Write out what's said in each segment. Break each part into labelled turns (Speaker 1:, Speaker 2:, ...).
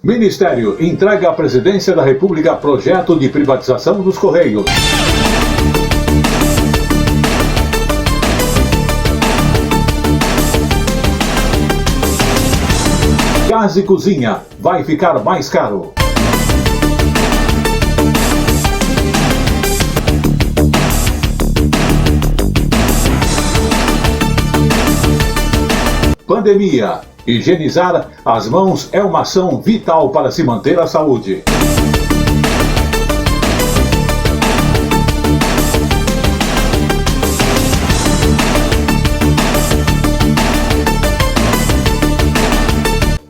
Speaker 1: Ministério entrega à Presidência da República projeto de privatização dos Correios. Gás e cozinha vai ficar mais caro. Pandemia. Higienizar as mãos é uma ação vital para se manter a saúde.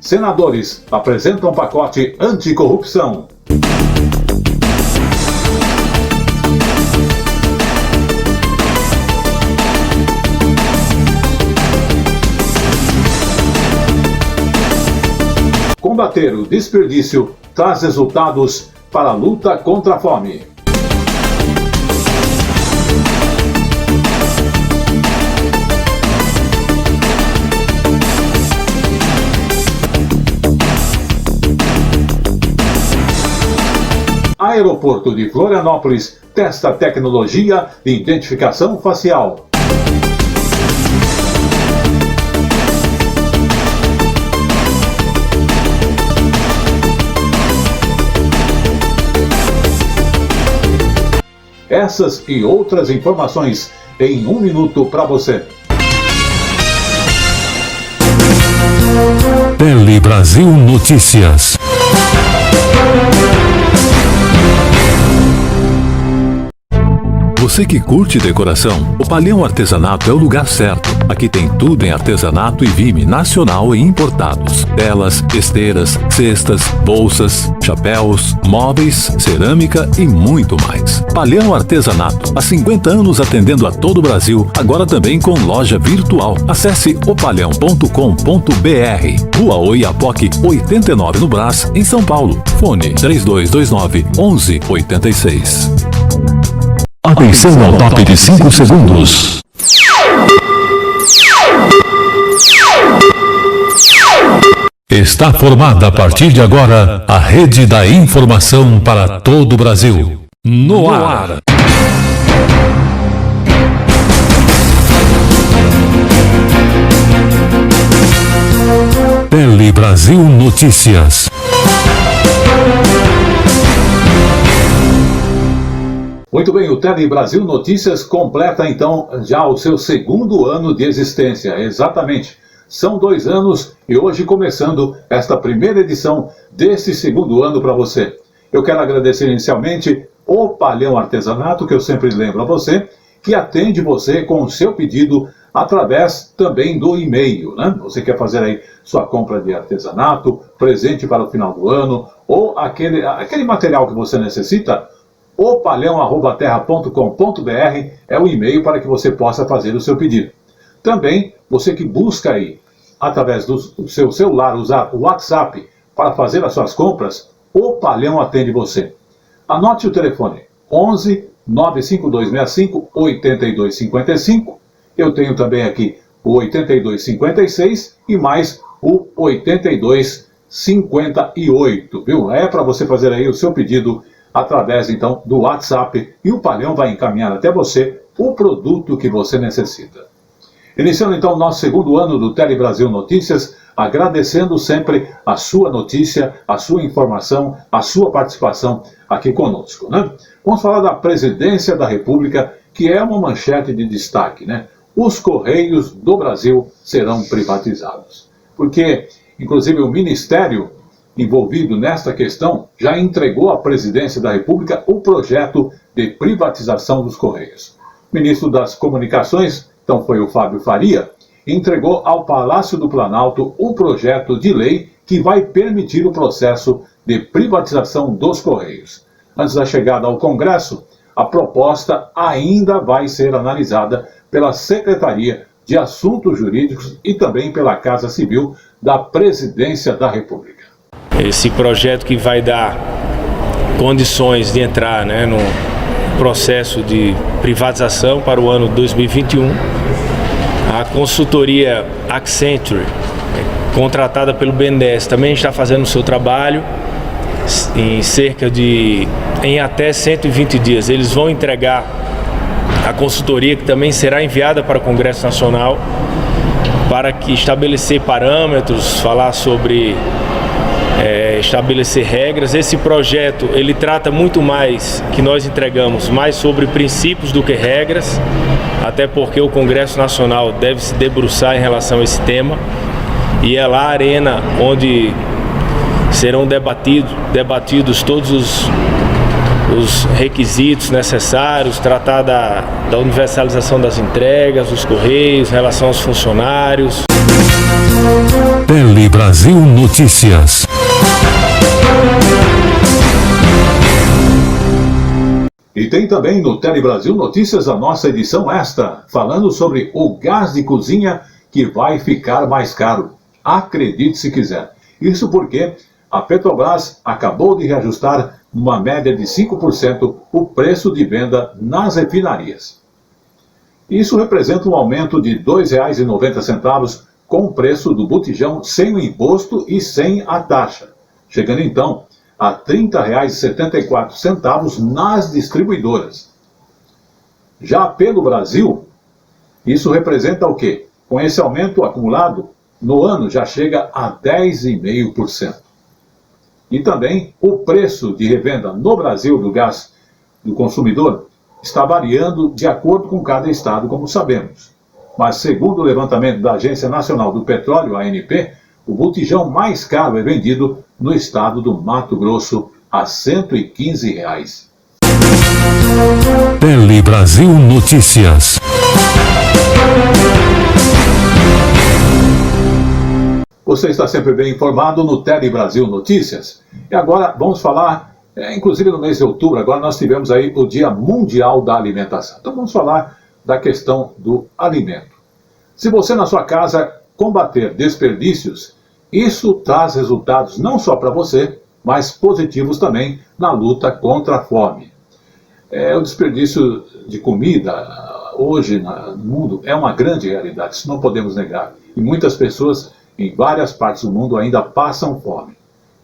Speaker 1: Senadores apresentam pacote anticorrupção. Combater o desperdício traz resultados para a luta contra a fome. Aeroporto de Florianópolis testa tecnologia de identificação facial. Essas e outras informações em 1 minuto para você.
Speaker 2: Tele Brasil Notícias. Você que curte decoração, o Palhão Artesanato é o lugar certo. Aqui tem tudo em artesanato e vime nacional e importados. Telas, esteiras, cestas, bolsas, chapéus, móveis, cerâmica e muito mais. Palhão Artesanato, há 50 anos atendendo a todo o Brasil, agora também com loja virtual. Acesse opalhão.com.br. Rua Oiapoque, 89 no Brás, em São Paulo. Fone 3229-1186. Atenção ao top de 5 segundos. Está formada a partir de agora a rede da informação para todo o Brasil. No ar. Tele Brasil Notícias.
Speaker 1: Muito bem, o Tele Brasil Notícias completa então já o seu 2º ano de existência. Exatamente, são 2 anos e hoje começando esta primeira edição desse 2º ano para você. Eu quero agradecer inicialmente o Palhão Artesanato, que eu sempre lembro a você, que atende você com o seu pedido através também do e-mail, né? Você quer fazer aí sua compra de artesanato, presente para o final do ano, ou aquele material que você necessita, opalhão@terra.com.br é o e-mail para que você possa fazer o seu pedido. Também, você que busca aí, através do seu celular, usar o WhatsApp para fazer as suas compras, o Palhão atende você. Anote o telefone, 11 95265 8255. Eu tenho também aqui o 8256 e mais o 8258, viu? É para você fazer aí o seu pedido através, então, do WhatsApp, e o Palhão vai encaminhar até você o produto que você necessita. Iniciando, então, o nosso 2º ano do Tele Brasil Notícias, agradecendo sempre a sua notícia, a sua informação, a sua participação aqui conosco, né? Vamos falar da Presidência da República, que é uma manchete de destaque, né? Os Correios do Brasil serão privatizados. Porque, inclusive, o Ministério envolvido nesta questão já entregou à Presidência da República o projeto de privatização dos Correios. O ministro das Comunicações, então foi o Fábio Faria, entregou ao Palácio do Planalto o projeto de lei que vai permitir o processo de privatização dos Correios. Antes da chegada ao Congresso, a proposta ainda vai ser analisada pela Secretaria de Assuntos Jurídicos e também pela Casa Civil da Presidência da República.
Speaker 3: Esse projeto que vai dar condições de entrar, né, no processo de privatização para o ano 2021. A consultoria Accenture contratada pelo BNDES, também está fazendo o seu trabalho. Em até 120 dias eles vão entregar a consultoria, que também será enviada para o Congresso Nacional, para que estabelecer parâmetros, falar sobre estabelecer regras. Esse projeto ele trata muito mais, que nós entregamos, mais sobre princípios do que regras, até porque o Congresso Nacional deve se debruçar em relação a esse tema, e é lá a arena onde serão debatidos todos os requisitos necessários, tratar da universalização das entregas, dos correios, em relação aos funcionários.
Speaker 2: Tele Brasil Notícias.
Speaker 1: E tem também no Tele Brasil Notícias a nossa edição extra, falando sobre o gás de cozinha que vai ficar mais caro. Acredite se quiser. Isso porque a Petrobras acabou de reajustar uma média de 5% o preço de venda nas refinarias. Isso representa um aumento de R$ 2,90 com o preço do botijão sem o imposto e sem a taxa, chegando então a R$ 30,74 nas distribuidoras. Já pelo Brasil, isso representa o quê? Com esse aumento acumulado, no ano já chega a 10,5%. E também o preço de revenda no Brasil do gás do consumidor está variando de acordo com cada estado, como sabemos. Mas segundo o levantamento da Agência Nacional do Petróleo, ANP, o botijão mais caro é vendido no estado do Mato Grosso a R$ 115.
Speaker 2: Tele Brasil Notícias.
Speaker 1: Você está sempre bem informado no Tele Brasil Notícias. E agora vamos falar, inclusive no mês de outubro, agora nós tivemos aí o Dia Mundial da Alimentação. Então vamos falar da questão do alimento. Se você na sua casa combater desperdícios, isso traz resultados não só para você, mas positivos também na luta contra a fome. O desperdício de comida hoje no mundo é uma grande realidade, isso não podemos negar. E muitas pessoas em várias partes do mundo ainda passam fome.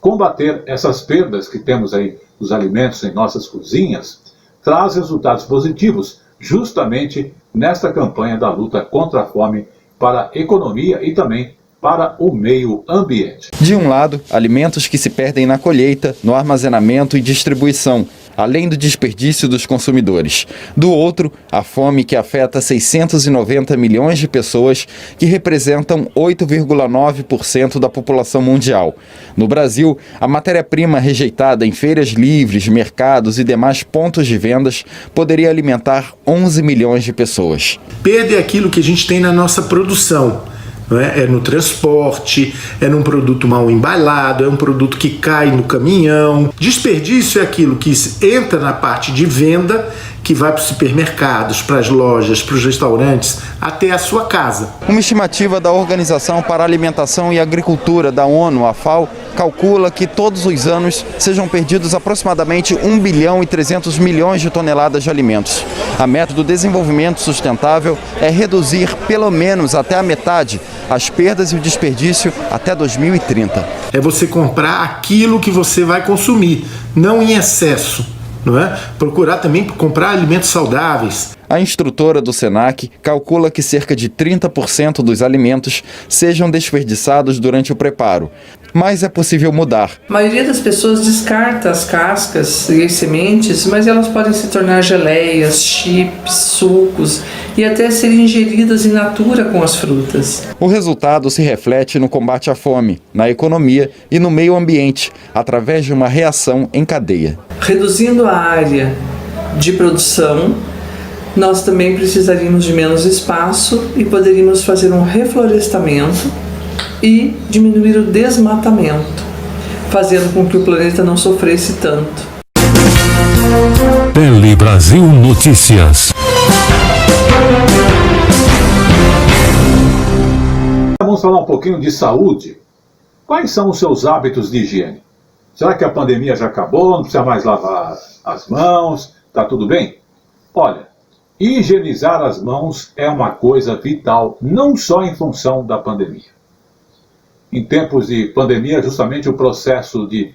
Speaker 1: Combater essas perdas que temos aí dos alimentos em nossas cozinhas traz resultados positivos, justamente nesta campanha da luta contra a fome para a economia e também para o meio ambiente.
Speaker 4: De um lado, alimentos que se perdem na colheita, no armazenamento e distribuição, além do desperdício dos consumidores. Do outro, a fome que afeta 690 milhões de pessoas, que representam 8,9% da população mundial. No Brasil, a matéria-prima rejeitada em feiras livres, mercados e demais pontos de vendas poderia alimentar 11 milhões de pessoas.
Speaker 5: Perder aquilo que a gente tem na nossa produção. É no transporte, é num produto mal embalado, é um produto que cai no caminhão. Desperdício é aquilo que entra na parte de venda, que vai para os supermercados, para as lojas, para os restaurantes, até a sua casa.
Speaker 4: Uma estimativa da Organização para a Alimentação e Agricultura da ONU, a FAO, calcula que todos os anos sejam perdidos aproximadamente 1 bilhão e 300 milhões de toneladas de alimentos. A meta do desenvolvimento sustentável é reduzir pelo menos até a metade as perdas e o desperdício até 2030.
Speaker 5: É você comprar aquilo que você vai consumir, não em excesso. Não é? Procurar também comprar alimentos saudáveis.
Speaker 4: A instrutora do SENAC calcula que cerca de 30% dos alimentos sejam desperdiçados durante o preparo. Mas é possível mudar.
Speaker 6: A maioria das pessoas descarta as cascas e as sementes, mas elas podem se tornar geleias, chips, sucos e até serem ingeridas in natura com as frutas.
Speaker 4: O resultado se reflete no combate à fome, na economia e no meio ambiente, através de uma reação em cadeia.
Speaker 6: Reduzindo a área de produção, nós também precisaríamos de menos espaço e poderíamos fazer um reflorestamento e diminuir o desmatamento, fazendo com que o planeta não sofresse tanto.
Speaker 2: Tele Brasil Notícias.
Speaker 1: Vamos falar um pouquinho de saúde. Quais são os seus hábitos de higiene? Será que a pandemia já acabou? Não precisa mais lavar as mãos? Tá tudo bem? Olha, higienizar as mãos é uma coisa vital, não só em função da pandemia. em tempos de pandemia, justamente o processo de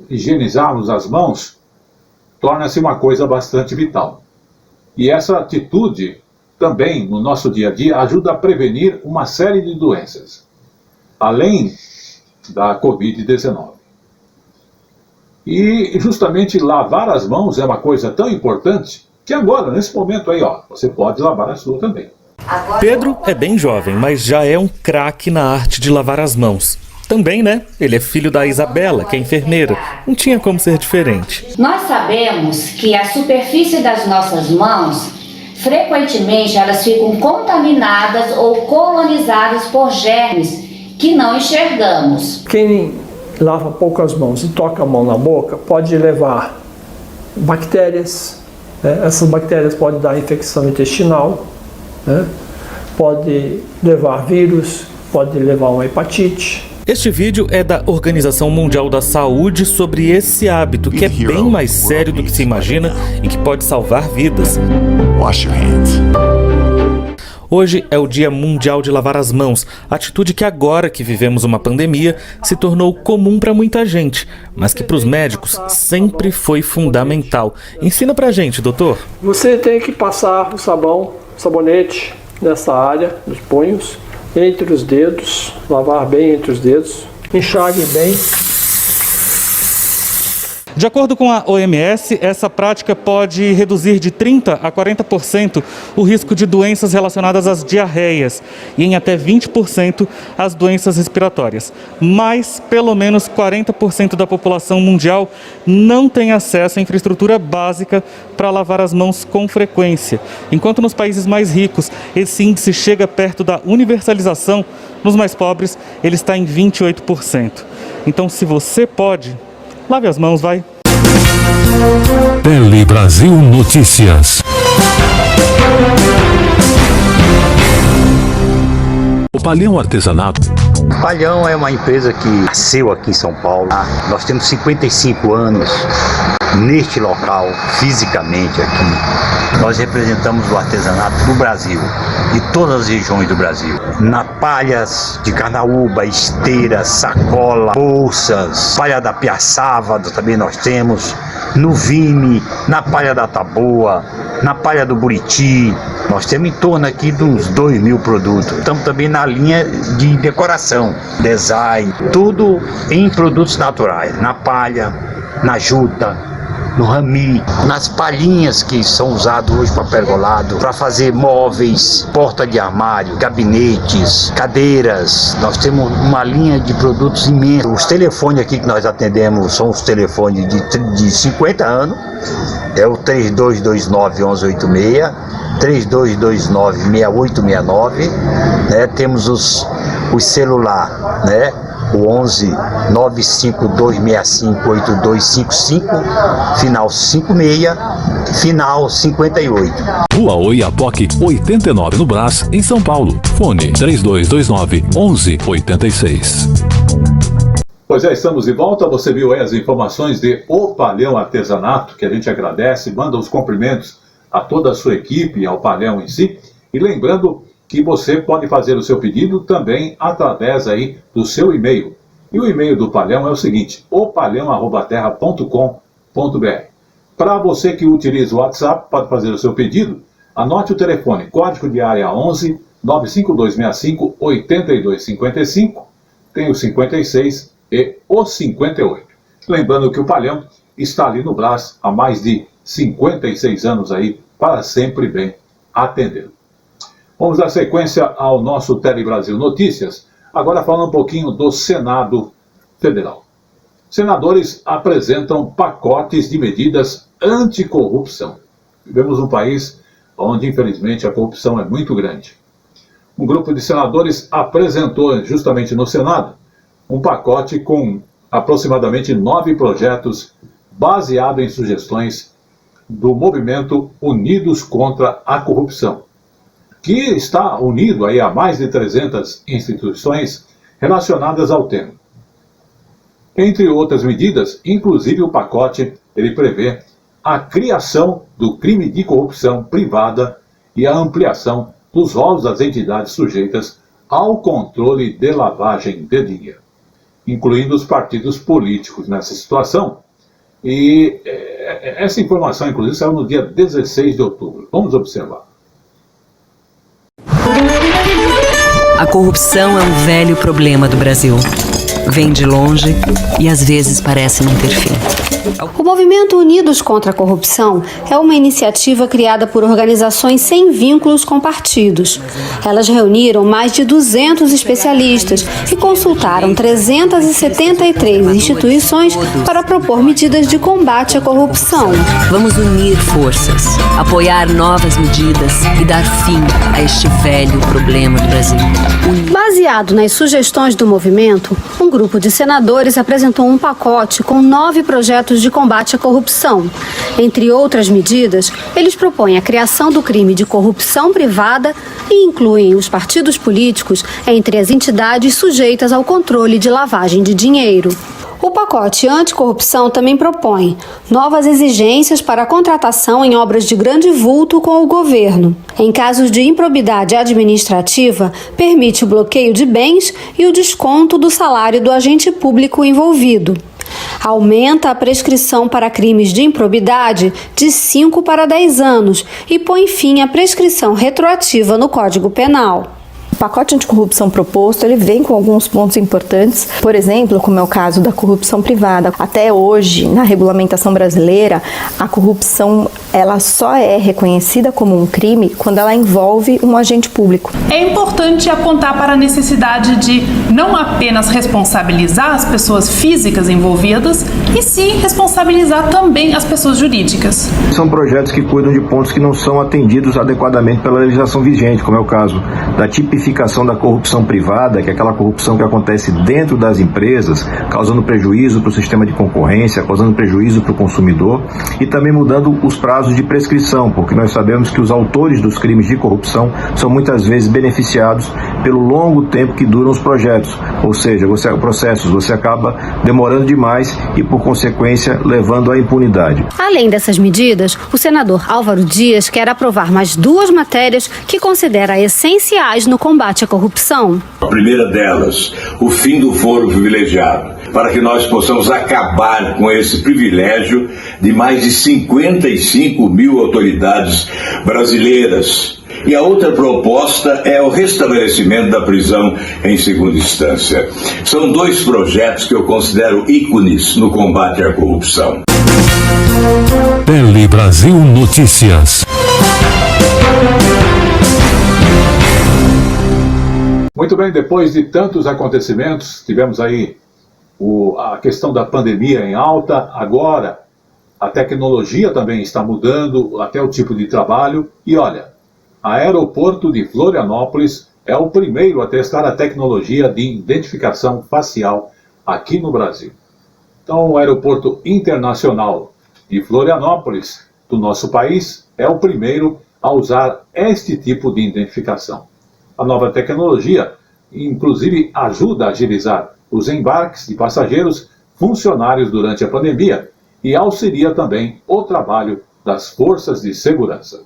Speaker 1: higienizarmos as mãos torna-se uma coisa bastante vital. E essa atitude também, no nosso dia a dia, ajuda a prevenir uma série de doenças, além da Covid-19. E justamente lavar as mãos é uma coisa tão importante que agora, nesse momento aí, ó, você pode lavar a sua também.
Speaker 7: Pedro é bem jovem, mas já é um craque na arte de lavar as mãos. Também, né? Ele é filho da Isabela, que é enfermeira. Não tinha como ser diferente.
Speaker 8: Nós sabemos que a superfície das nossas mãos, frequentemente, elas ficam contaminadas ou colonizadas por germes que não enxergamos.
Speaker 9: Quem lava pouco as mãos e toca a mão na boca pode levar bactérias. Essas bactérias podem dar infecção intestinal, pode levar vírus, pode levar uma hepatite.
Speaker 7: Este vídeo é da Organização Mundial da Saúde sobre esse hábito, que é bem mais sério do que se imagina e que pode salvar vidas.
Speaker 2: Wash your hands.
Speaker 7: Hoje é o Dia Mundial de Lavar as Mãos, atitude que agora que vivemos uma pandemia se tornou comum para muita gente, mas que para os médicos sempre foi fundamental. Ensina pra gente, doutor.
Speaker 9: Você tem que passar o sabonete nessa área dos punhos, entre os dedos, lavar bem entre os dedos, enxague bem.
Speaker 7: De acordo com a OMS, essa prática pode reduzir de 30% a 40% o risco de doenças relacionadas às diarreias e em até 20% as doenças respiratórias. Mas pelo menos 40% da população mundial não tem acesso à infraestrutura básica para lavar as mãos com frequência. Enquanto nos países mais ricos esse índice chega perto da universalização, nos mais pobres ele está em 28%. Então, se você pode, lave as mãos, vai.
Speaker 2: Tele Brasil Notícias. O Palhão Artesanato.
Speaker 10: O Palhão é uma empresa que nasceu aqui em São Paulo. Nós temos 55 anos neste local, fisicamente aqui. Nós representamos o artesanato do Brasil, de todas as regiões do Brasil. Na palhas de carnaúba, esteira, sacola, bolsas, palha da piaçava também nós temos, no vime, na palha da taboa, na palha do buriti. Nós temos em torno aqui de uns 2.000 produtos. Estamos também na linha de decoração, design, tudo em produtos naturais, na palha, na juta, no rami, nas palhinhas que são usadas hoje para pergolado, para fazer móveis, porta de armário, gabinetes, cadeiras. Nós temos uma linha de produtos imensos. Os telefones aqui que nós atendemos são os telefones de 50 anos, é o 3229-1186, 3229-6869, né? Temos os celular, né? O 11 95265 8255, final 56, final 58.
Speaker 2: Rua Oiapoque, 89 no Brás, em São Paulo. Fone 3229-1186.
Speaker 1: Pois é, estamos de volta. Você viu aí as informações de O Palhão Artesanato, que a gente agradece, manda os cumprimentos a toda a sua equipe e ao Palhão em si. E lembrando que você pode fazer o seu pedido também através aí do seu e-mail. E o e-mail do Palhão é o seguinte, opalhão@terra.com.br. Para você que utiliza o WhatsApp, pode fazer o seu pedido, anote o telefone, código de área 11 95265 8255, tem o 56 e o 58. Lembrando que o Palhão está ali no Brás há mais de 56 anos aí, para sempre bem atendê-lo. Vamos dar sequência ao nosso Tele Brasil Notícias, agora falando um pouquinho do Senado Federal. Senadores apresentam pacotes de medidas anticorrupção. Vivemos um país onde, infelizmente, a corrupção é muito grande. Um grupo de senadores apresentou, justamente no Senado, um pacote com aproximadamente 9 projetos baseado em sugestões do movimento Unidos contra a Corrupção, que está unido aí a mais de 300 instituições relacionadas ao tema. Entre outras medidas, inclusive o pacote, ele prevê a criação do crime de corrupção privada e a ampliação dos rolos das entidades sujeitas ao controle de lavagem de dinheiro, incluindo os partidos políticos nessa situação. E essa informação, inclusive, saiu no dia 16 de outubro. Vamos observar.
Speaker 11: A corrupção é um velho problema do Brasil. Vem de longe e às vezes parece não ter fim.
Speaker 12: O Movimento Unidos contra a Corrupção é uma iniciativa criada por organizações sem vínculos com partidos. Elas reuniram mais de 200 especialistas e consultaram 373 instituições para propor medidas de combate à corrupção.
Speaker 11: Vamos unir forças, apoiar novas medidas e dar fim a este velho problema do Brasil.
Speaker 12: Baseado nas sugestões do movimento, um grupo de senadores apresentou um pacote com 9 projetos de combate à corrupção. Entre outras medidas, eles propõem a criação do crime de corrupção privada e incluem os partidos políticos entre as entidades sujeitas ao controle de lavagem de dinheiro. O pacote anticorrupção também propõe novas exigências para a contratação em obras de grande vulto com o governo. Em casos de improbidade administrativa, permite o bloqueio de bens e o desconto do salário do agente público envolvido. Aumenta a prescrição para crimes de improbidade de 5 para 10 anos e põe fim à prescrição retroativa no Código Penal.
Speaker 13: O pacote anticorrupção proposto, ele vem com alguns pontos importantes, por exemplo, como é o caso da corrupção privada. Até hoje, na regulamentação brasileira, a corrupção ela só é reconhecida como um crime quando ela envolve um agente público.
Speaker 14: É importante apontar para a necessidade de não apenas responsabilizar as pessoas físicas envolvidas, e sim responsabilizar também as pessoas jurídicas.
Speaker 15: São projetos que cuidam de pontos que não são atendidos adequadamente pela legislação vigente, como é o caso da tipificação da corrupção privada, que é aquela corrupção que acontece dentro das empresas, causando prejuízo para o sistema de concorrência, causando prejuízo para o consumidor, e também mudando os prazos de prescrição, porque nós sabemos que os autores dos crimes de corrupção são muitas vezes beneficiados pelo longo tempo que duram os projetos, ou seja, você acaba demorando demais e, por consequência, levando à impunidade.
Speaker 12: Além dessas medidas, o senador Álvaro Dias quer aprovar mais 2 matérias que considera essenciais no combate à corrupção.
Speaker 16: A primeira delas, o fim do foro privilegiado, para que nós possamos acabar com esse privilégio de mais de 55 mil autoridades brasileiras. E a outra proposta é o restabelecimento da prisão em segunda instância. São 2 projetos que eu considero ícones no combate à corrupção.
Speaker 2: Tele Brasil Notícias.
Speaker 1: Muito bem, depois de tantos acontecimentos, tivemos aí a questão da pandemia em alta, agora a tecnologia também está mudando, até o tipo de trabalho, e olha, o aeroporto de Florianópolis é o primeiro a testar a tecnologia de identificação facial aqui no Brasil. Então, o aeroporto internacional de Florianópolis, do nosso país, é o primeiro a usar este tipo de identificação. A nova tecnologia, inclusive, ajuda a agilizar os embarques de passageiros funcionários durante a pandemia e auxilia também o trabalho das forças de segurança.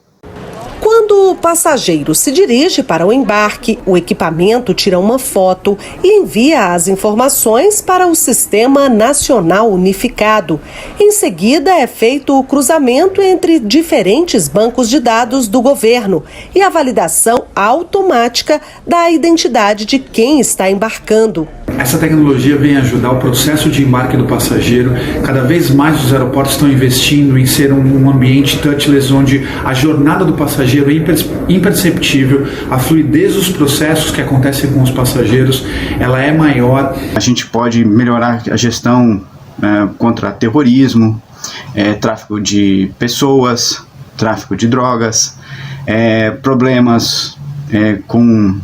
Speaker 17: Quando o passageiro se dirige para o embarque, o equipamento tira uma foto e envia as informações para o Sistema Nacional Unificado. Em seguida, é feito o cruzamento entre diferentes bancos de dados do governo e a validação automática da identidade de quem está embarcando.
Speaker 18: Essa tecnologia vem ajudar o processo de embarque do passageiro. Cada vez mais os aeroportos estão investindo em ser um ambiente touchless, onde a jornada do passageiro é imperceptível, a fluidez dos processos que acontecem com os passageiros, ela é maior.
Speaker 19: A gente pode melhorar a gestão contra terrorismo, tráfico de pessoas, tráfico de drogas, problemas com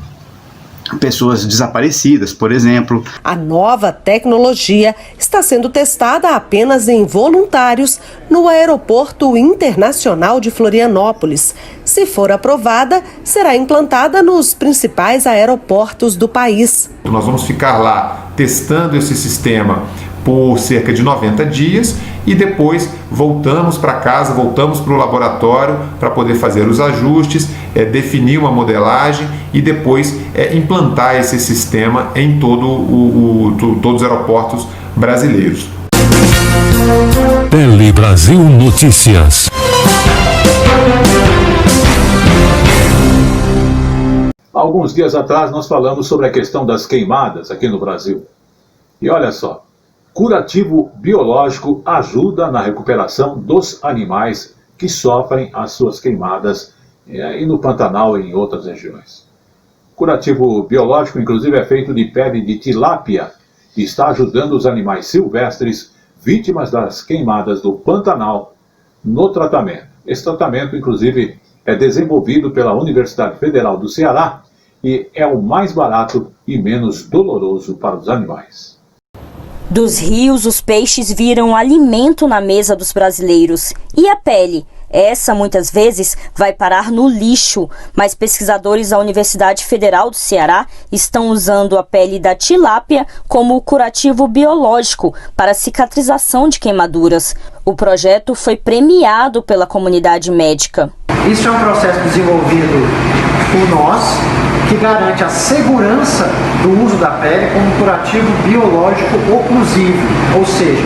Speaker 19: pessoas desaparecidas, por exemplo.
Speaker 17: A nova tecnologia está sendo testada apenas em voluntários no Aeroporto Internacional de Florianópolis. Se for aprovada, será implantada nos principais aeroportos do país.
Speaker 20: Nós vamos ficar lá testando esse sistema por cerca de 90 dias e depois voltamos para casa, voltamos para o laboratório para poder fazer os ajustes definir uma modelagem e depois implantar esse sistema em todos os aeroportos brasileiros.
Speaker 2: Tele Brasil Notícias.
Speaker 1: Alguns dias atrás nós falamos sobre a questão das queimadas aqui no Brasil. E olha só, curativo biológico ajuda na recuperação dos animais que sofrem as suas queimadas e no Pantanal e em outras regiões. Curativo biológico, inclusive, é feito de pele de tilápia e está ajudando os animais silvestres vítimas das queimadas do Pantanal no tratamento. Esse tratamento, inclusive, é desenvolvido pela Universidade Federal do Ceará e é o mais barato e menos doloroso para os animais.
Speaker 21: Dos rios, os peixes viram alimento na mesa dos brasileiros. E a pele? Essa, muitas vezes, vai parar no lixo, mas pesquisadores da Universidade Federal do Ceará estão usando a pele da tilápia como curativo biológico para cicatrização de queimaduras. O projeto foi premiado pela comunidade médica.
Speaker 22: Isso é um processo desenvolvido por nós, que garante a segurança do uso da pele como curativo biológico oclusivo, ou seja,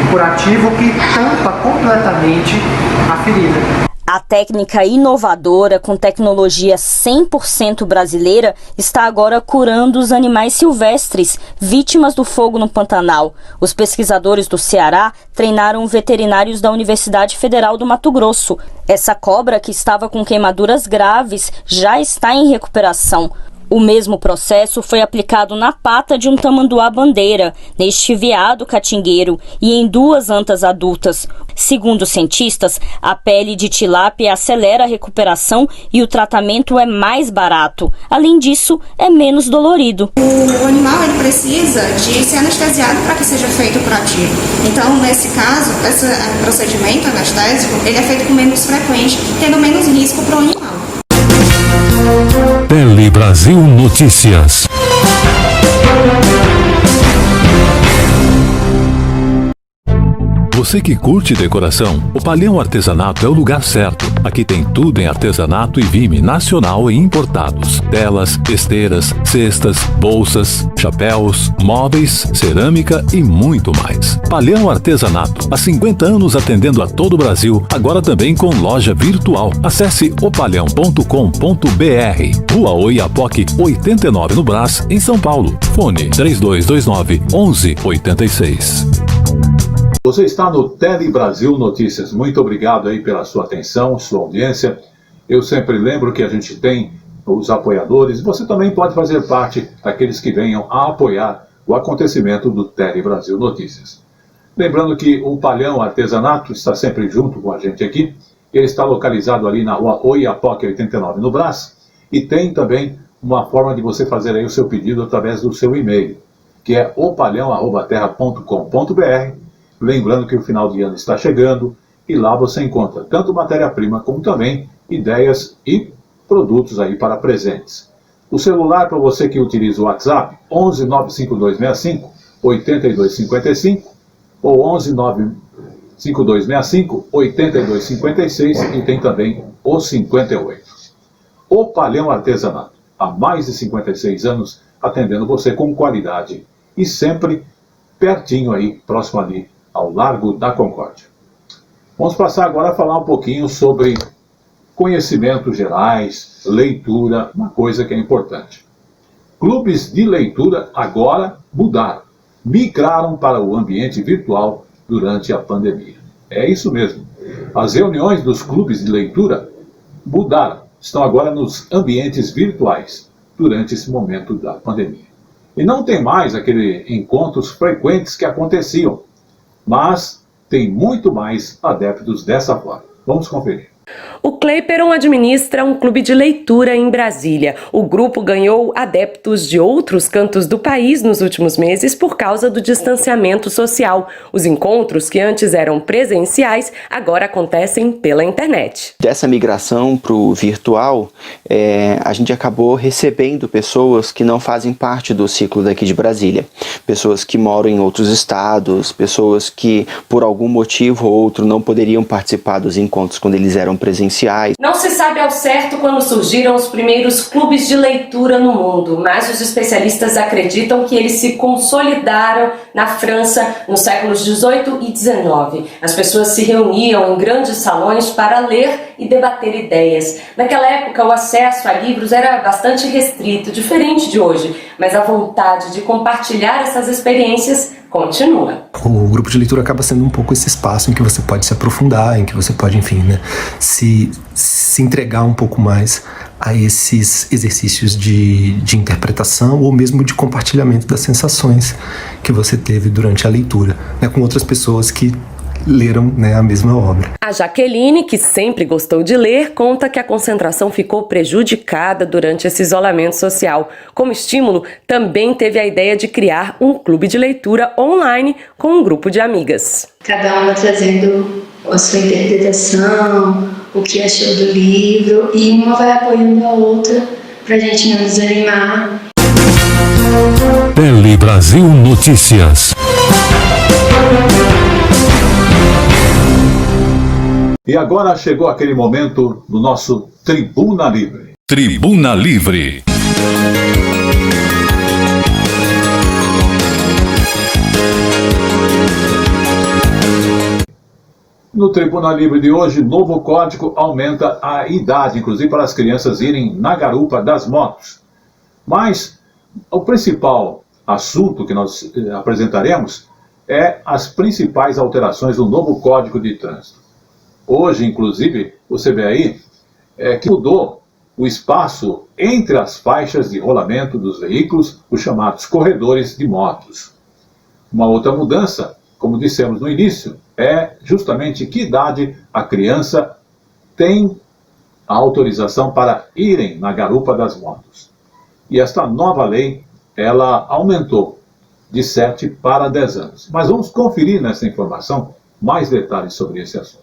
Speaker 22: um curativo que tampa completamente a ferida.
Speaker 21: A técnica inovadora, com tecnologia 100% brasileira, está agora curando os animais silvestres, vítimas do fogo no Pantanal. Os pesquisadores do Ceará treinaram veterinários da Universidade Federal do Mato Grosso. Essa cobra, que estava com queimaduras graves, já está em recuperação. O mesmo processo foi aplicado na pata de um tamanduá-bandeira, neste veado catingueiro e em 2 antas adultas. Segundo os cientistas, a pele de tilápia acelera a recuperação e o tratamento é mais barato. Além disso, é menos dolorido.
Speaker 23: O animal ele precisa de ser anestesiado para que seja feito o curativo. Então, nesse caso, esse procedimento anestésico ele é feito com menos frequência, tendo menos risco para o animal.
Speaker 2: Tele Brasil Notícias. Você que curte decoração, o Palhão Artesanato é o lugar certo. Aqui tem tudo em artesanato e vime nacional e importados. Telas, esteiras, cestas, bolsas, chapéus, móveis, cerâmica e muito mais. Palhão Artesanato, há 50 anos atendendo a todo o Brasil, agora também com loja virtual. Acesse opalhão.com.br. Rua Oiapoque 89 no Brás, em São Paulo. Fone 3229-1186.
Speaker 1: Você está no Tele Brasil Notícias. Muito obrigado aí pela sua atenção, sua audiência. Eu sempre lembro que a gente tem os apoiadores. Você também pode fazer parte daqueles que venham a apoiar o acontecimento do Tele Brasil Notícias. Lembrando que o Palhão Artesanato está sempre junto com a gente aqui. Ele está localizado ali na rua Oiapoque 89 no Brás. E tem também uma forma de você fazer aí o seu pedido através do seu e-mail, que é opalhão@terra.com.br. Lembrando que o final de ano está chegando e lá você encontra tanto matéria-prima como também ideias e produtos aí para presentes. O celular para você que utiliza o WhatsApp, 11 95265 8255 ou 11 95265 8256 e tem também o 58. O Palhão Artesanato, há mais de 56 anos atendendo você com qualidade e sempre pertinho aí, próximo ali ao Largo da Concórdia. Vamos passar agora a falar um pouquinho sobre conhecimentos gerais, leitura, uma coisa que é importante. Clubes de leitura agora mudaram, migraram para o ambiente virtual durante a pandemia. É isso mesmo. As reuniões dos clubes de leitura mudaram, estão agora nos ambientes virtuais durante esse momento da pandemia. E não tem mais aqueles encontros frequentes que aconteciam, mas tem muito mais adeptos dessa forma. Vamos conferir.
Speaker 24: O Cleiperon administra um clube de leitura em Brasília. O grupo ganhou adeptos de outros cantos do país nos últimos meses por causa do distanciamento social. Os encontros, que antes eram presenciais, agora acontecem pela internet.
Speaker 25: Dessa migração para o virtual, a gente acabou recebendo pessoas que não fazem parte do ciclo daqui de Brasília. Pessoas que moram em outros estados, pessoas que por algum motivo ou outro não poderiam participar dos encontros quando eles eram presenciais.
Speaker 24: Não se sabe ao certo quando surgiram os primeiros clubes de leitura no mundo, mas os especialistas acreditam que eles se consolidaram na França nos séculos 18 e 19. As pessoas se reuniam em grandes salões para ler e debater ideias. Naquela época, o acesso a livros era bastante restrito, diferente de hoje, mas a vontade de compartilhar essas experiências continua.
Speaker 3: O grupo de leitura acaba sendo um pouco esse espaço em que você pode se aprofundar, em que você pode, enfim, né, se entregar um pouco mais a esses exercícios de interpretação ou mesmo de compartilhamento das sensações que você teve durante a leitura, né, com outras pessoas que leram, né, a mesma obra.
Speaker 24: A Jaqueline, que sempre gostou de ler, conta que a concentração ficou prejudicada durante esse isolamento social. Como estímulo, também teve a ideia de criar um clube de leitura online com um grupo de amigas.
Speaker 4: Cada uma trazendo a sua interpretação, o que achou do livro, e uma vai apoiando a outra pra gente não desanimar.
Speaker 2: Tele Brasil Notícias.
Speaker 1: E agora chegou aquele momento do nosso Tribuna Livre.
Speaker 2: Tribuna Livre.
Speaker 1: No Tribuna Livre de hoje, novo código aumenta a idade, inclusive para as crianças irem na garupa das motos. Mas o principal assunto que nós apresentaremos é as principais alterações do novo Código de Trânsito. Hoje, inclusive, você vê aí que mudou o espaço entre as faixas de rolamento dos veículos, os chamados corredores de motos. Uma outra mudança, como dissemos no início, é justamente que idade a criança tem a autorização para irem na garupa das motos. E esta nova lei, ela aumentou de 7 para 10 anos. Mas vamos conferir nessa informação mais detalhes sobre esse assunto.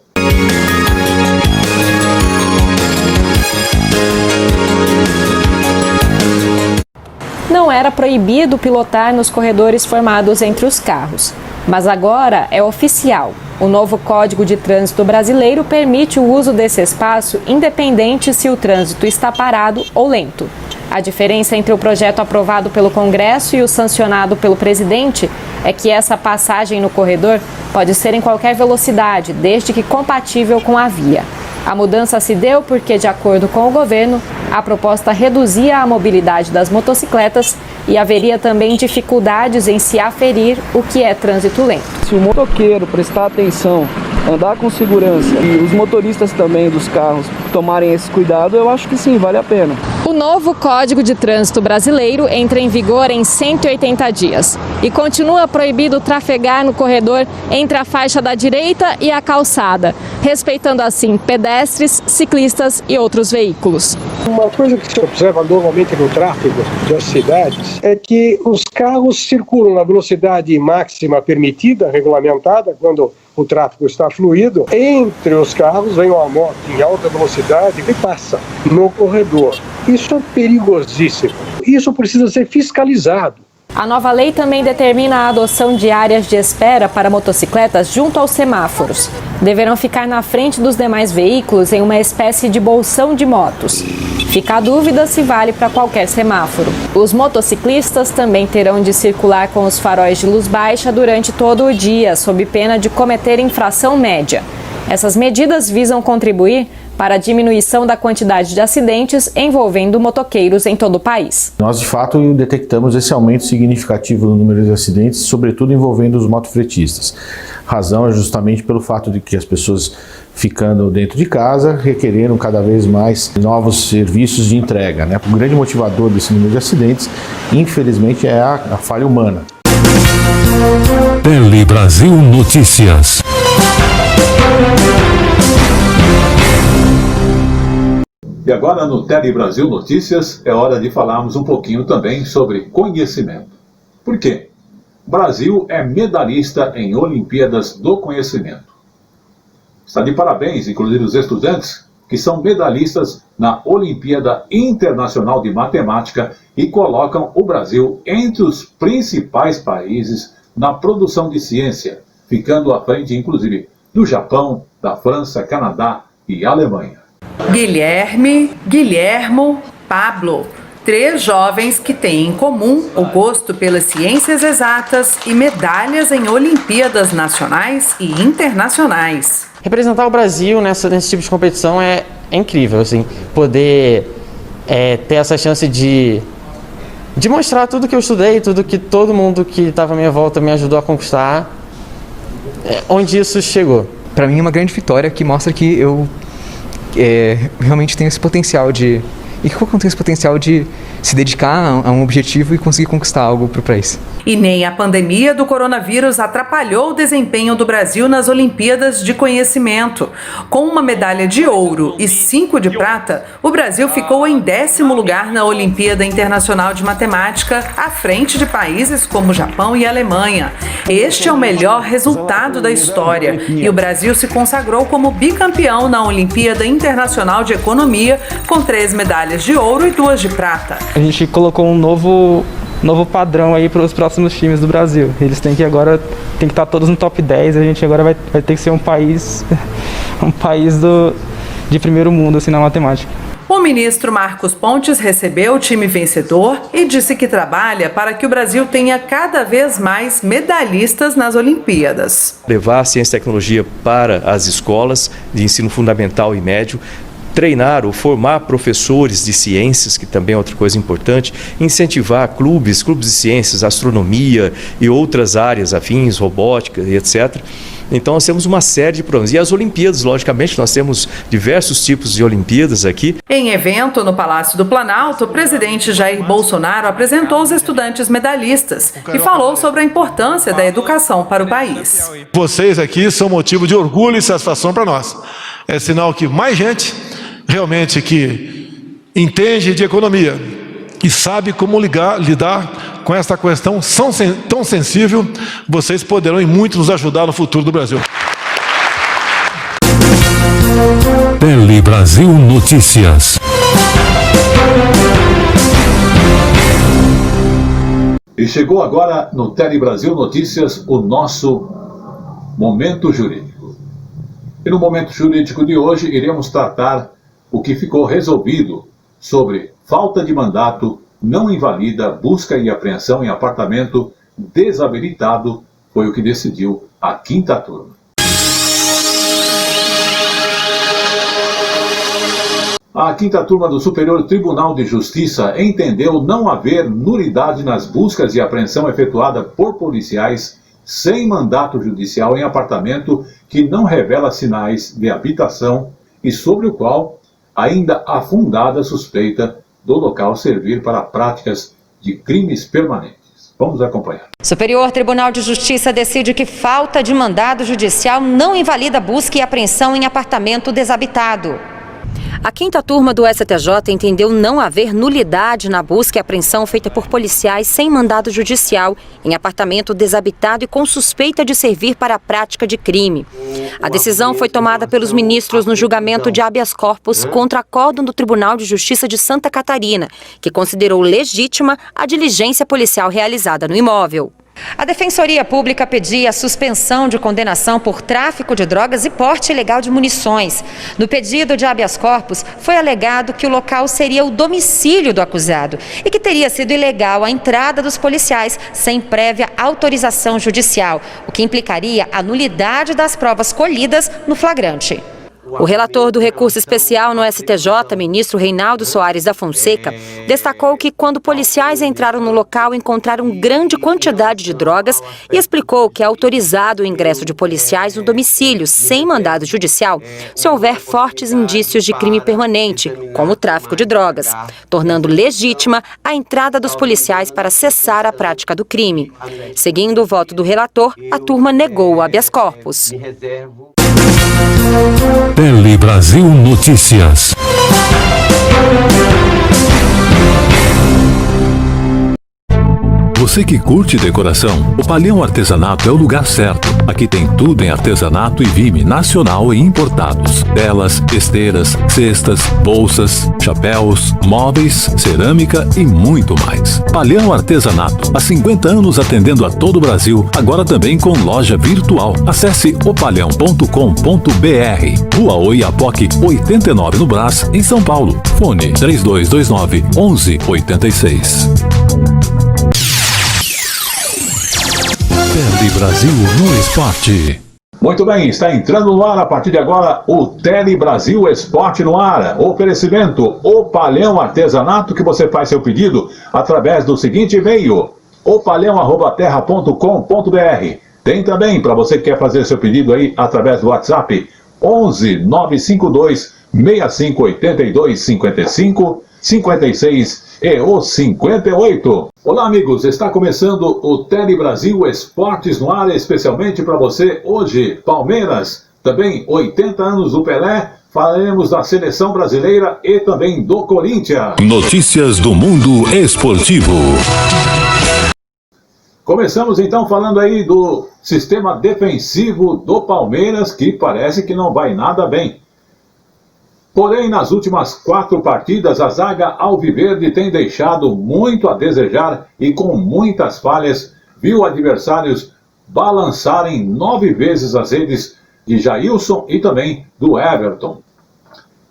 Speaker 5: Não era proibido pilotar nos corredores formados entre os carros, mas agora é oficial. O novo Código de Trânsito brasileiro permite o uso desse espaço independente se o trânsito está parado ou lento. A diferença entre o projeto aprovado pelo Congresso e o sancionado pelo presidente é que essa passagem no corredor pode ser em qualquer velocidade, desde que compatível com a via. A mudança se deu porque, de acordo com o governo, a proposta reduzia a mobilidade das motocicletas e haveria também dificuldades em se aferir o que é trânsito lento.
Speaker 9: Se o motoqueiro prestar atenção, andar com segurança e os motoristas também dos carros tomarem esse cuidado, eu acho que sim, vale a pena.
Speaker 5: O novo Código de Trânsito brasileiro entra em vigor em 180 dias e continua proibido trafegar no corredor entre a faixa da direita e a calçada, respeitando assim pedestres, ciclistas e outros veículos.
Speaker 6: Uma coisa que se observa normalmente no tráfego das cidades é que os carros circulam na velocidade máxima permitida, regulamentada, quando o tráfego está fluido. Entre os carros vem uma moto em alta velocidade e passa no corredor. Isso é perigosíssimo. Isso precisa ser fiscalizado.
Speaker 5: A nova lei também determina a adoção de áreas de espera para motocicletas junto aos semáforos. Deverão ficar na frente dos demais veículos em uma espécie de bolsão de motos. Fica a dúvida se vale para qualquer semáforo. Os motociclistas também terão de circular com os faróis de luz baixa durante todo o dia, sob pena de cometer infração média. Essas medidas visam contribuir para a diminuição da quantidade de acidentes envolvendo motoqueiros em todo o país.
Speaker 8: Nós, de fato, detectamos esse aumento significativo no número de acidentes, sobretudo envolvendo os motofretistas. Razão é justamente pelo fato de que as pessoas ficando dentro de casa requereram cada vez mais novos serviços de entrega, né? O grande motivador desse número de acidentes, infelizmente, é a falha humana.
Speaker 2: Tele Brasil Notícias.
Speaker 1: E agora no Tele Brasil Notícias é hora de falarmos um pouquinho também sobre conhecimento. Por quê? O Brasil é medalhista em Olimpíadas do Conhecimento. Está de parabéns, inclusive os estudantes que são medalhistas na Olimpíada Internacional de Matemática e colocam o Brasil entre os principais países na produção de ciência, ficando à frente, inclusive, do Japão, da França, Canadá e Alemanha.
Speaker 7: Guilherme, Guilhermo, Pablo. 3 jovens que têm em comum o gosto pelas ciências exatas e medalhas em Olimpíadas nacionais e internacionais.
Speaker 10: Representar o Brasil nesse tipo de competição é incrível, assim, poder ter essa chance de mostrar tudo que eu estudei, tudo que todo mundo que estava à minha volta me ajudou a conquistar, onde isso chegou.
Speaker 11: Para mim é uma grande vitória que mostra que eu realmente tenho esse potencial de... E que eu tenho esse potencial de se dedicar a um objetivo e conseguir conquistar algo para o país.
Speaker 7: E nem a pandemia do coronavírus atrapalhou o desempenho do Brasil nas Olimpíadas de Conhecimento. Com uma medalha de ouro e 5 de prata, o Brasil ficou em 10º lugar na Olimpíada Internacional de Matemática, à frente de países como Japão e Alemanha. Este é o melhor resultado da história e o Brasil se consagrou como bicampeão na Olimpíada Internacional de Economia, com 3 medalhas de ouro e 2 de prata.
Speaker 10: A gente colocou um novo padrão aí para os próximos times do Brasil. Eles têm que estar todos no top 10, a gente agora vai ter que ser um país de primeiro mundo assim, na matemática.
Speaker 7: O ministro Marcos Pontes recebeu o time vencedor e disse que trabalha para que o Brasil tenha cada vez mais medalhistas nas Olimpíadas.
Speaker 13: Levar a ciência e tecnologia para as escolas de ensino fundamental e médio, treinar ou formar professores de ciências, que também é outra coisa importante, incentivar clubes de ciências, astronomia e outras áreas afins, robótica e etc. Então nós temos uma série de programas. E as Olimpíadas, logicamente, nós temos diversos tipos de Olimpíadas aqui.
Speaker 7: Em evento no Palácio do Planalto, o presidente Jair Bolsonaro apresentou os estudantes medalhistas e falou sobre a importância da educação para o país.
Speaker 14: Vocês aqui são motivo de orgulho e satisfação para nós. É sinal que mais gente realmente que entende de economia e sabe como lidar com esta questão tão sensível, vocês poderão e muito nos ajudar no futuro do Brasil.
Speaker 2: Tele Brasil Notícias.
Speaker 1: E chegou agora no Tele Brasil Notícias o nosso Momento Jurídico. E no Momento Jurídico de hoje iremos tratar o que ficou resolvido sobre falta de mandato não invalida busca e apreensão em apartamento desabilitado, foi o que decidiu a 5ª turma. A 5ª turma do Superior Tribunal de Justiça entendeu não haver nulidade nas buscas de apreensão efetuada por policiais sem mandato judicial em apartamento que não revela sinais de habitação e sobre o qual ainda há fundada suspeita do local servir para práticas de crimes permanentes. Vamos acompanhar.
Speaker 26: Superior Tribunal de Justiça decide que falta de mandado judicial não invalida busca e apreensão em apartamento desabitado. A 5ª turma do STJ entendeu não haver nulidade na busca e apreensão feita por policiais sem mandado judicial em apartamento desabitado e com suspeita de servir para a prática de crime. A decisão foi tomada pelos ministros no julgamento de habeas corpus contra acórdão do Tribunal de Justiça de Santa Catarina, que considerou legítima a diligência policial realizada no imóvel. A Defensoria Pública pedia a suspensão de condenação por tráfico de drogas e porte ilegal de munições. No pedido de habeas corpus, foi alegado que o local seria o domicílio do acusado e que teria sido ilegal a entrada dos policiais sem prévia autorização judicial, o que implicaria a nulidade das provas colhidas no flagrante. O relator do recurso especial no STJ, ministro Reinaldo Soares da Fonseca, destacou que quando policiais entraram no local encontraram grande quantidade de drogas e explicou que é autorizado o ingresso de policiais no domicílio sem mandado judicial se houver fortes indícios de crime permanente, como o tráfico de drogas, tornando legítima a entrada dos policiais para cessar a prática do crime. Seguindo o voto do relator, a turma negou o habeas corpus.
Speaker 2: Tele Brasil Notícias. Você que curte decoração, o Palhão Artesanato é o lugar certo. Aqui tem tudo em artesanato e vime nacional e importados. Telas, esteiras, cestas, bolsas, chapéus, móveis, cerâmica e muito mais. Palhão Artesanato, há 50 anos atendendo a todo o Brasil, agora também com loja virtual. Acesse opalhão.com.br. Rua Oiapoque, 89 no Brás, em São Paulo. Fone 3229-1186. Tele Brasil no Esporte.
Speaker 1: Muito bem, está entrando no ar a partir de agora o Tele Brasil Esporte no ar. Oferecimento O Palhão Artesanato, que você faz seu pedido através do seguinte e-mail: opalhão@terra.com.br. Tem também para você que quer fazer seu pedido aí através do WhatsApp 11 952 6582 55 56 e o 58. Olá, amigos, está começando o Tele Brasil Esportes no ar, especialmente para você hoje. Palmeiras, também 80 anos do Pelé, falaremos da seleção brasileira e também do Corinthians.
Speaker 2: Notícias do mundo esportivo.
Speaker 1: Começamos então falando aí do sistema defensivo do Palmeiras, que parece que não vai nada bem. Porém, nas últimas 4 partidas, a zaga alviverde tem deixado muito a desejar e com muitas falhas, viu adversários balançarem 9 vezes as redes de Jailson e também do Everton.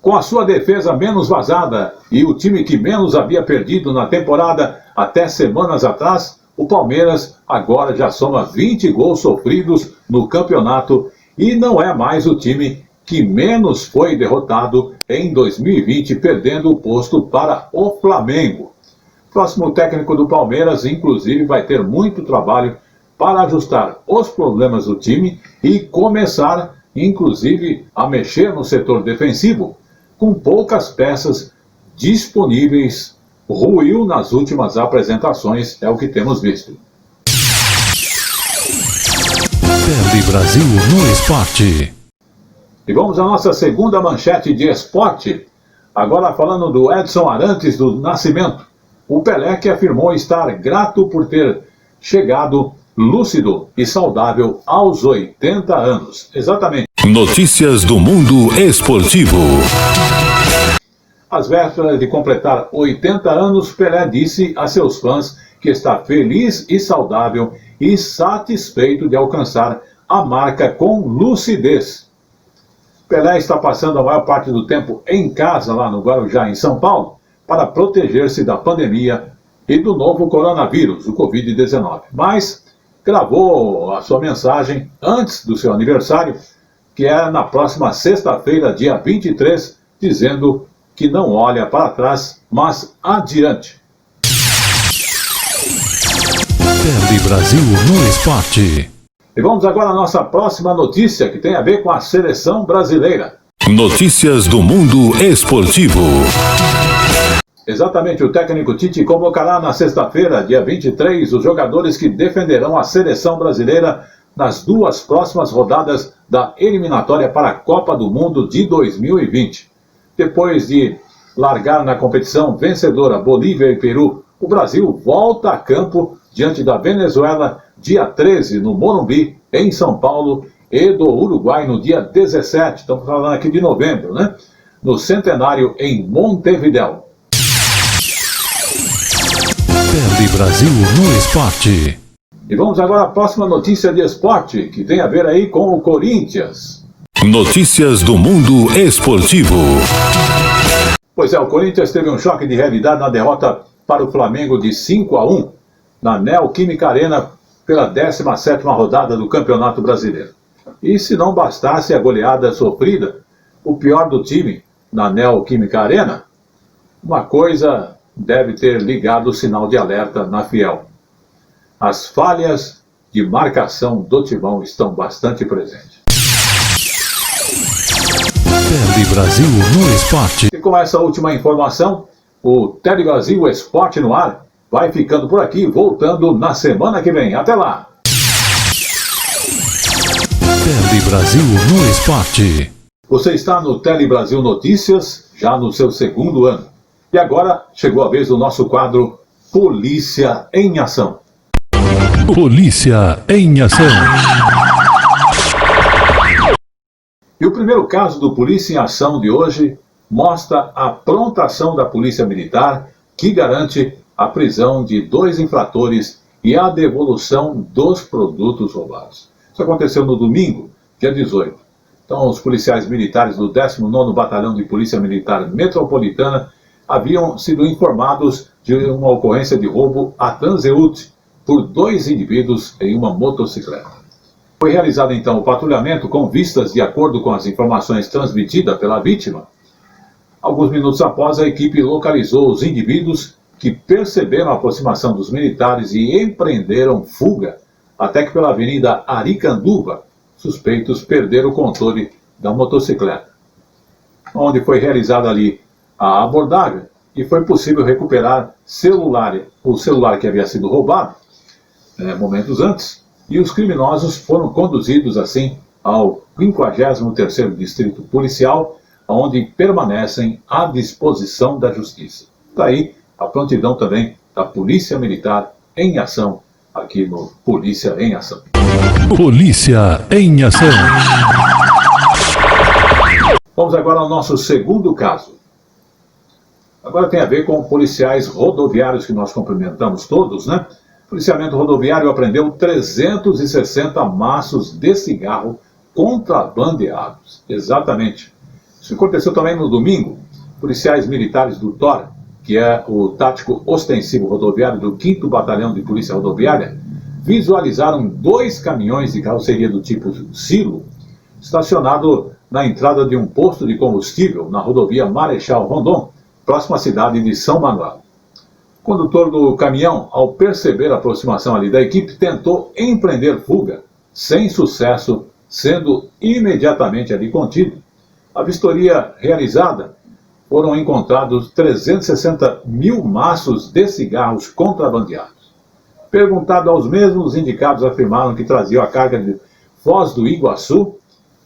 Speaker 1: Com a sua defesa menos vazada e o time que menos havia perdido na temporada até semanas atrás, o Palmeiras agora já soma 20 gols sofridos no campeonato e não é mais o time que menos foi derrotado em 2020, perdendo o posto para o Flamengo. O próximo técnico do Palmeiras, inclusive, vai ter muito trabalho para ajustar os problemas do time e começar, inclusive, a mexer no setor defensivo, com poucas peças disponíveis. Ruiu nas últimas apresentações, é o que temos visto.
Speaker 2: Tele Brasil no Esporte.
Speaker 1: E vamos à nossa segunda manchete de esporte, agora falando do Edson Arantes do Nascimento. O Pelé que afirmou estar grato por ter chegado lúcido e saudável aos 80 anos. Exatamente.
Speaker 2: Notícias do mundo esportivo.
Speaker 1: Às vésperas de completar 80 anos, Pelé disse a seus fãs que está feliz e saudável e satisfeito de alcançar a marca com lucidez. Pelé está passando a maior parte do tempo em casa, lá no Guarujá, em São Paulo, para proteger-se da pandemia e do novo coronavírus, o Covid-19. Mas gravou a sua mensagem antes do seu aniversário, que é na próxima sexta-feira, dia 23, dizendo que não olha para trás, mas adiante.
Speaker 2: Tele Brasil no Esporte.
Speaker 1: E vamos agora à nossa próxima notícia, que tem a ver com a seleção brasileira.
Speaker 2: Notícias do mundo esportivo.
Speaker 1: Exatamente, o técnico Tite convocará na sexta-feira, dia 23, os jogadores que defenderão a seleção brasileira nas 2 próximas rodadas da eliminatória para a Copa do Mundo de 2020. Depois de largar na competição vencedora Bolívia e Peru, o Brasil volta a campo diante da Venezuela, dia 13, no Morumbi, em São Paulo, e do Uruguai no dia 17, estamos falando aqui de novembro, né? No Centenário, em Montevidéu.
Speaker 2: Tele Brasil no Esporte.
Speaker 1: E vamos agora à próxima notícia de esporte, que tem a ver aí com o Corinthians.
Speaker 2: Notícias do mundo esportivo.
Speaker 1: Pois é, o Corinthians teve um choque de realidade na derrota para o Flamengo de 5-1 na Neoquímica Arena pela 17ª rodada do Campeonato Brasileiro. E se não bastasse a goleada sofrida, o pior do time na Neoquímica Arena, uma coisa deve ter ligado o sinal de alerta na Fiel. As falhas de marcação do Timão estão bastante presentes.
Speaker 2: Tele Brasil no Esporte.
Speaker 1: E com essa última informação, o Tele Brasil Esporte no ar vai ficando por aqui, voltando na semana que vem. Até lá!
Speaker 2: Tele Brasil no Esporte.
Speaker 1: Você está no Tele Brasil Notícias, já no seu 2º ano. E agora chegou a vez do nosso quadro Polícia em Ação.
Speaker 2: Polícia em ação.
Speaker 1: E o primeiro caso do Polícia em Ação de hoje mostra a pronta ação da Polícia Militar que garante a prisão de 2 infratores e a devolução dos produtos roubados. Isso aconteceu no domingo, dia 18. Então, os policiais militares do 19º Batalhão de Polícia Militar Metropolitana haviam sido informados de uma ocorrência de roubo a transeúnte por 2 indivíduos em uma motocicleta. Foi realizado então o patrulhamento com vistas de acordo com as informações transmitidas pela vítima. Alguns minutos após, a equipe localizou os indivíduos que perceberam a aproximação dos militares e empreenderam fuga, até que pela Avenida Aricanduva, suspeitos perderam o controle da motocicleta, onde foi realizada ali a abordagem e foi possível recuperar o celular que havia sido roubado momentos antes, e os criminosos foram conduzidos assim ao 53º Distrito Policial, onde permanecem à disposição da Justiça. Daí a prontidão também da Polícia Militar em ação, aqui no Polícia em Ação.
Speaker 2: Polícia em Ação.
Speaker 1: Vamos agora ao nosso segundo caso. Agora tem a ver com policiais rodoviários que nós cumprimentamos todos, né? O policiamento rodoviário apreendeu 360 maços de cigarro contrabandeados. Exatamente. Isso aconteceu também no domingo. Policiais militares do TOR, que é o Tático Ostensivo Rodoviário do 5º Batalhão de Polícia Rodoviária, visualizaram 2 caminhões de carroceria do tipo Silo, estacionado na entrada de um posto de combustível na rodovia Marechal Rondon, próxima à cidade de São Manuel. O condutor do caminhão, ao perceber a aproximação ali da equipe, tentou empreender fuga, sem sucesso, sendo imediatamente ali contido. A vistoria realizada, foram encontrados 360 mil maços de cigarros contrabandeados. Perguntado aos mesmos, os indicados afirmaram que traziam a carga de Foz do Iguaçu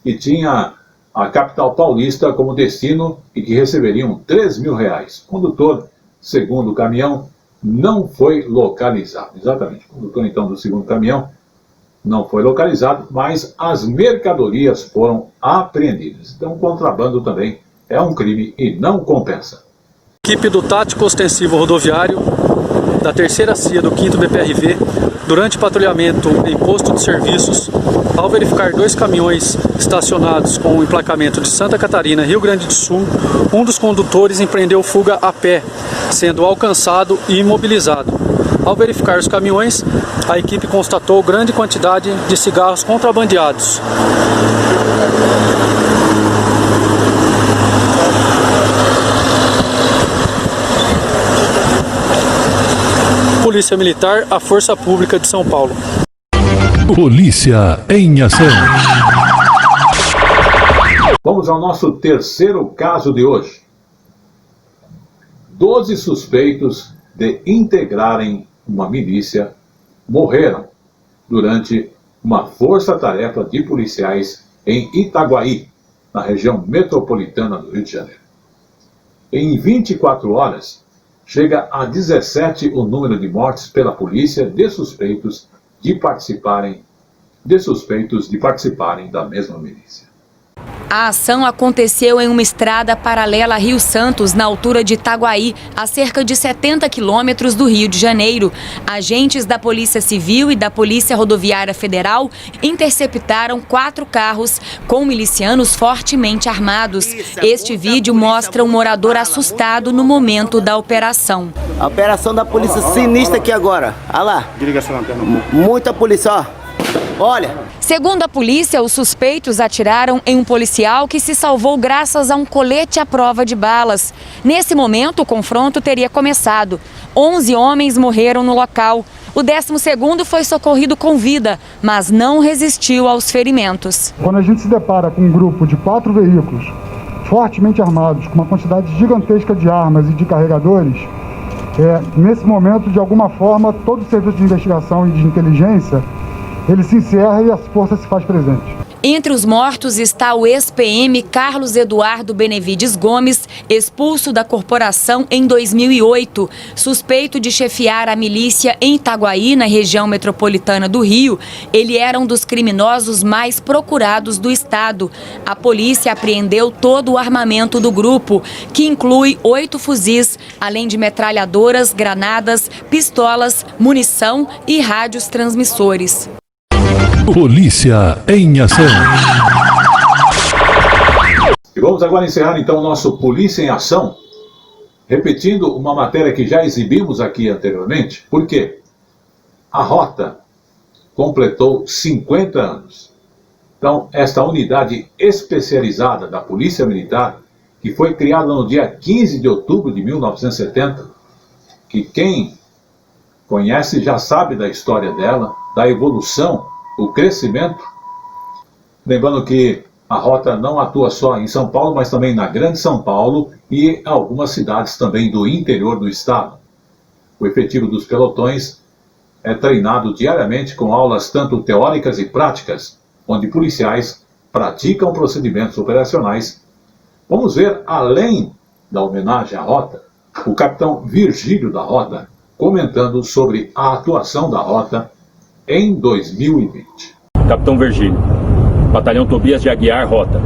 Speaker 1: e tinha a capital paulista como destino e que receberiam R$3.000. O condutor, segundo o caminhão, não foi localizado. Exatamente, o condutor então do segundo caminhão não foi localizado, mas as mercadorias foram apreendidas. Então o contrabando também é um crime e não compensa.
Speaker 12: Equipe do Tático Ostensivo Rodoviário da 3ª CIA do 5º BPRV, durante patrulhamento em posto de serviços, ao verificar 2 caminhões estacionados com o emplacamento de Santa Catarina, Rio Grande do Sul, um dos condutores empreendeu fuga a pé, sendo alcançado e imobilizado. Ao verificar os caminhões, a equipe constatou grande quantidade de cigarros contrabandeados. Polícia Militar, a Força Pública de São Paulo.
Speaker 2: Polícia em Ação.
Speaker 1: Vamos ao nosso terceiro caso de hoje. 12 suspeitos de integrarem uma milícia morreram durante uma força-tarefa de policiais em Itaguaí, na região metropolitana do Rio de Janeiro. Em 24 horas, chega a 17 o número de mortes pela polícia de suspeitos de participarem da mesma milícia.
Speaker 26: A ação aconteceu em uma estrada paralela a Rio Santos, na altura de Itaguaí, a cerca de 70 quilômetros do Rio de Janeiro. Agentes da Polícia Civil e da Polícia Rodoviária Federal interceptaram 4 carros com milicianos fortemente armados. Este vídeo mostra um morador assustado no momento da operação.
Speaker 15: A operação da polícia sinistra aqui agora. Olha lá. Muita polícia, ó. Olha.
Speaker 26: Segundo a polícia, os suspeitos atiraram em um policial que se salvou graças a um colete à prova de balas. Nesse momento, o confronto teria começado. 11 homens morreram no local. O 12º foi socorrido com vida, mas não resistiu aos ferimentos.
Speaker 16: Quando a gente se depara com um grupo de 4 veículos fortemente armados, com uma quantidade gigantesca de armas e de carregadores, nesse momento, de alguma forma, todo o serviço de investigação e de inteligência ele se encerra e a força se faz presente.
Speaker 17: Entre os mortos está o ex-PM Carlos Eduardo Benevides Gomes, expulso da corporação em 2008. Suspeito de chefiar a milícia em Itaguaí, na região metropolitana do Rio, ele era um dos criminosos mais procurados do estado. A polícia apreendeu todo o armamento do grupo, que inclui 8 fuzis, além de metralhadoras, granadas, pistolas, munição e rádios transmissores.
Speaker 2: Polícia em ação.
Speaker 1: E vamos agora encerrar então o nosso Polícia em Ação, repetindo uma matéria que já exibimos aqui anteriormente. Por quê? A Rota completou 50 anos. Então, esta unidade especializada da Polícia Militar, que foi criada no dia 15 de outubro de 1970, que quem conhece já sabe da história dela, da evolução, o crescimento. Lembrando que a Rota não atua só em São Paulo, mas também na Grande São Paulo e algumas cidades também do interior do estado. O efetivo dos pelotões é treinado diariamente com aulas tanto teóricas e práticas, onde policiais praticam procedimentos operacionais. Vamos ver, além da homenagem à Rota, o capitão Virgílio da Rota comentando sobre a atuação da Rota em 2020.
Speaker 18: Capitão Virgílio, Batalhão Tobias de Aguiar, Rota.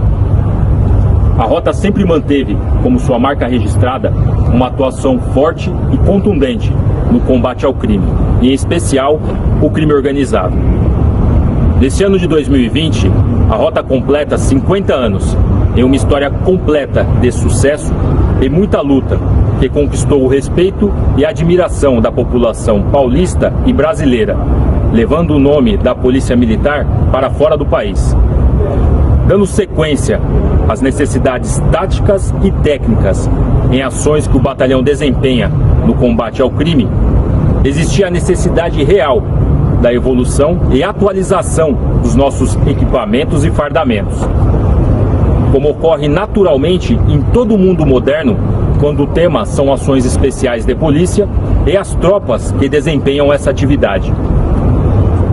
Speaker 18: A Rota sempre manteve como sua marca registrada uma atuação forte e contundente no combate ao crime, e em especial o crime organizado. Nesse ano de 2020, a Rota completa 50 anos em uma história completa de sucesso e muita luta, que conquistou o respeito e a admiração da população paulista e brasileira, levando o nome da Polícia Militar para fora do país. Dando sequência às necessidades táticas e técnicas em ações que o batalhão desempenha no combate ao crime, existia a necessidade real da evolução e atualização dos nossos equipamentos e fardamentos. Como ocorre naturalmente em todo o mundo moderno, quando o tema são ações especiais de polícia e as tropas que desempenham essa atividade.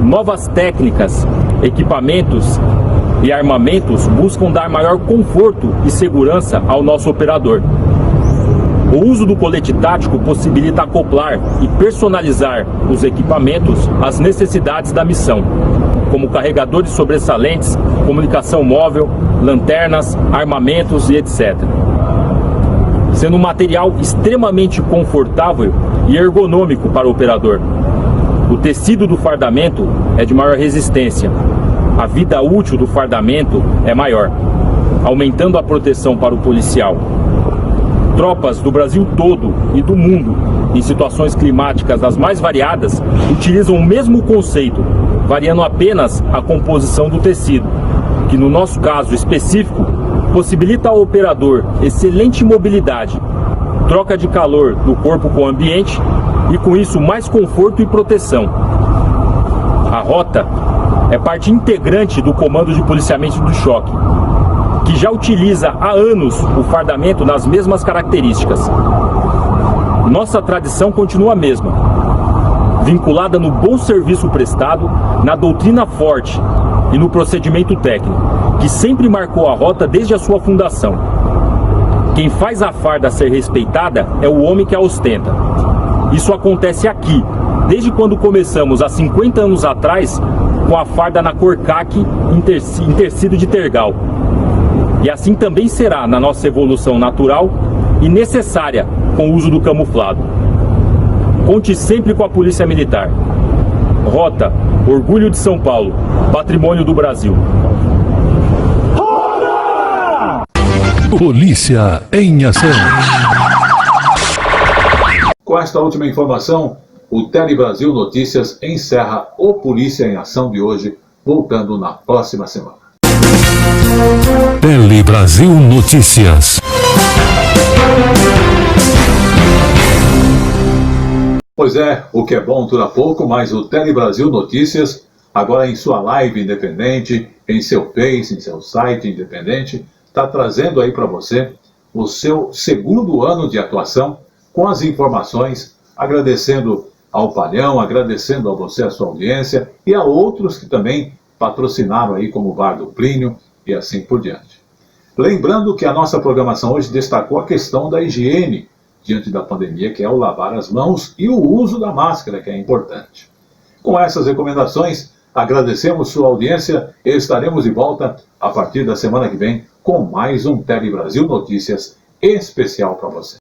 Speaker 18: Novas técnicas, equipamentos e armamentos buscam dar maior conforto e segurança ao nosso operador. O uso do colete tático possibilita acoplar e personalizar os equipamentos às necessidades da missão, como carregadores sobressalentes, comunicação móvel, lanternas, armamentos e etc. Sendo um material extremamente confortável e ergonômico para o operador. O tecido do fardamento é de maior resistência. A vida útil do fardamento é maior, aumentando a proteção para o policial. Tropas do Brasil todo e do mundo, em situações climáticas as mais variadas, utilizam o mesmo conceito, variando apenas a composição do tecido, que no nosso caso específico, possibilita ao operador excelente mobilidade, troca de calor do corpo com o ambiente e com isso mais conforto e proteção. A Rota é parte integrante do Comando de Policiamento do Choque, que já utiliza há anos o fardamento nas mesmas características. Nossa tradição continua a mesma, vinculada no bom serviço prestado, na doutrina forte e no procedimento técnico, que sempre marcou a Rota desde a sua fundação. Quem faz a farda ser respeitada é o homem que a ostenta. Isso acontece aqui, desde quando começamos há 50 anos atrás, com a farda na cor caqui em tecido de tergal. E assim também será na nossa evolução natural e necessária com o uso do camuflado. Conte sempre com a Polícia Militar. Rota, orgulho de São Paulo, patrimônio do Brasil.
Speaker 2: Polícia em ação.
Speaker 1: Com esta última informação, o Tele Brasil Notícias encerra o Polícia em Ação de hoje, voltando na próxima semana.
Speaker 2: Tele Brasil Notícias.
Speaker 1: Pois é, o que é bom dura pouco, mas o Tele Brasil Notícias, agora em sua live independente, em seu Face, em seu site independente, está trazendo aí para você o seu segundo ano de atuação com as informações, agradecendo ao Palhão, agradecendo a você, a sua audiência, e a outros que também patrocinaram aí, como o Bar do Plínio e assim por diante. Lembrando que a nossa programação hoje destacou a questão da higiene diante da pandemia, que é o lavar as mãos e o uso da máscara, que é importante. Com essas recomendações, agradecemos sua audiência e estaremos de volta a partir da semana que vem com mais um Tele Brasil Notícias especial para você.